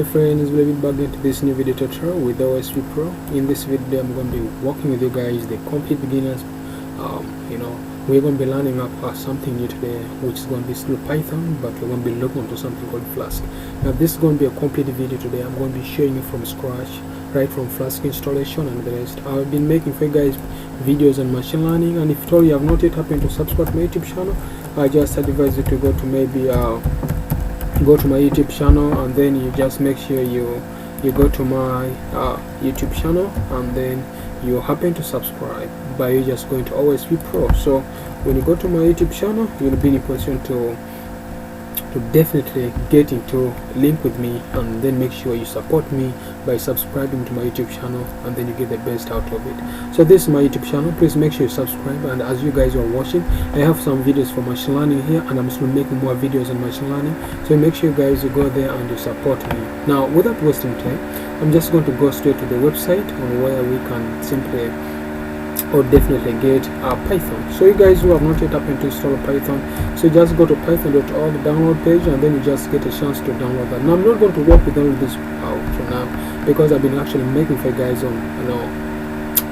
Hey friends, welcome back into this new video tutorial with OSP Pro. In this video I'm going to be walking with you guys the complete beginners. We're going to be learning up something new today, which is going to be still Python, but we're going to be looking into something called Flask. Now this is going to be a complete video today. I'm going to be showing you from scratch, right from Flask installation and the rest. I've been making for you guys videos on machine learning, and if at all you have not yet happened to subscribe to my YouTube channel, I just advise you to go to go to my YouTube channel, and then you just make sure you go to my YouTube channel, and then you happen to subscribe by you just going to OSP Pro. So when you go to my YouTube channel, you'll be in a position to definitely get into link with me, and then make sure you support me by subscribing to my YouTube channel, and then you get the best out of it. So this is my YouTube channel. Please make sure you subscribe, and as you guys are watching, I have some videos for machine learning here, and I'm still making more videos on machine learning. So make sure you guys you go there and you support me. Now without wasting time, I'm just going to go straight to the website on where we can simply or definitely get Python. So you guys who have not yet happened to install Python, so just go to python.org download page, and then you just get a chance to download that. Now I'm not going to work with all of this for now, because I've been actually making for you guys on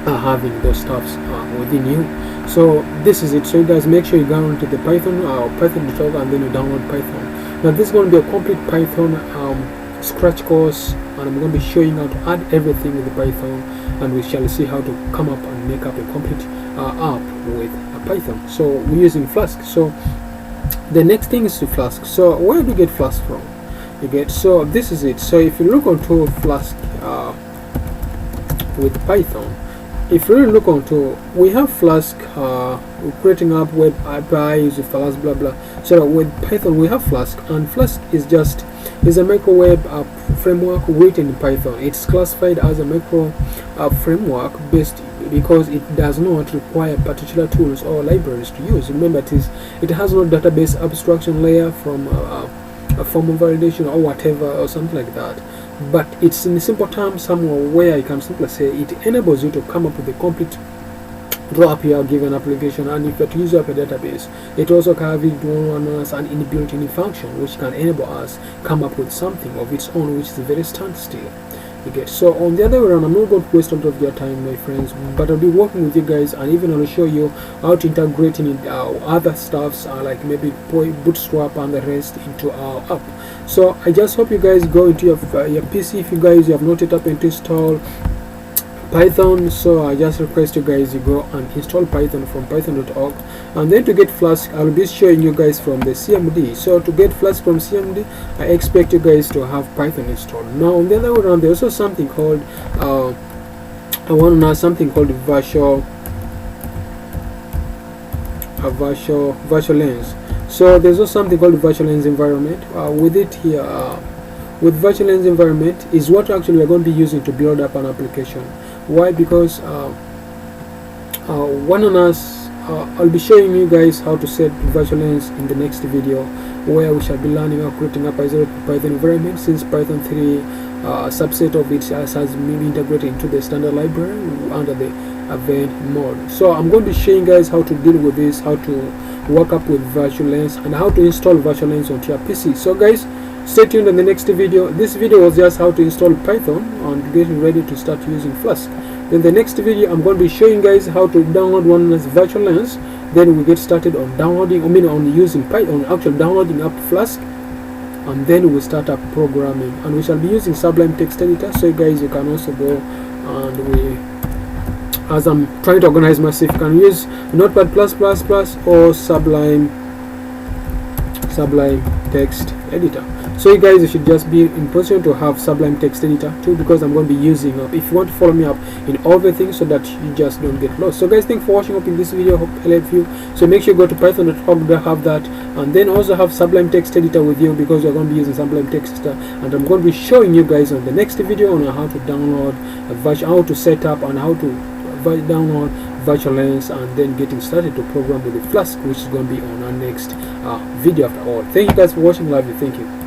having those stuffs within you. So this is it. So you guys make sure you go into the Python python.org, and then you download Python. Now this is going to be a complete Python scratch course, and I'm going to be showing how to add everything with the Python, and we shall see how to come up and make up a complete app with Python. So we're using Flask. So the next thing is to Flask. So where do you get Flask from? You get, so this is it. So if you look onto Flask with Python, if you really look onto, we have Flask, we're creating up web API, use Flask, blah blah. So with Python we have Flask, and Flask is a microweb framework written in Python. It's classified as a micro framework based because it does not require particular tools or libraries to use. Remember, it has no database abstraction layer from a form of validation or whatever or something like that. But it's in simple terms somewhere where I can simply say it enables you to come up with a complete draw up your given application, and if you have to use up a database, it also can have an inbuilt-in function which can enable us come up with something of its own, which is very standstill. You get, so on the other way around, I'm not going to waste a lot of your time, my friends, but I'll be working with you guys, and even I'll show you how to integrate in other stuffs like maybe Bootstrap and the rest into our app. So I just hope you guys go into your PC if you guys have not yet happened to install Python. So I just request you guys you go and install Python from python.org, and then to get Flask I'll be showing you guys from the CMD. So to get Flask from CMD, I expect you guys to have Python installed. Now on the other way around, there's also something called virtual lens. So there's also something called the virtual lens environment. With it here, with virtual lens environment is what actually we're going to be using to build up an application. Why? Because I'll be showing you guys how to set virtual lens in the next video, where we shall be learning how creating a Python environment, since Python 3 subset of it has been integrated into the standard library under the event mode. So I'm going to be showing you guys how to deal with this, how to work up with virtual lens, and how to install virtual lens onto your PC. So guys, stay tuned in the next video. This video was just how to install Python and getting ready to start using Flask. In the next video, I'm going to be showing you guys how to download one virtual lens. Then we get started on downloading, on using Python, actually downloading up Flask, and then we start up programming. And we shall be using Sublime Text Editor. So you guys, you can also go and as I'm trying to organize myself, you can use Notepad++ or Sublime Text Editor. So you guys, you should just be in position to have Sublime Text Editor too, because I'm going to be using if you want to follow me up in everything so that you just don't get lost. So guys, thanks for watching up in this video. Hope I helped you. So make sure you go to python.org to have that, and then also have Sublime Text Editor with you, because you're going to be using Sublime Text Editor, and I'm going to be showing you guys on the next video on how to download how to set up and how to download virtual lens, and then getting started to program with the Flask, which is going to be on our next video after all. Thank you guys for watching. Love you. Thank you.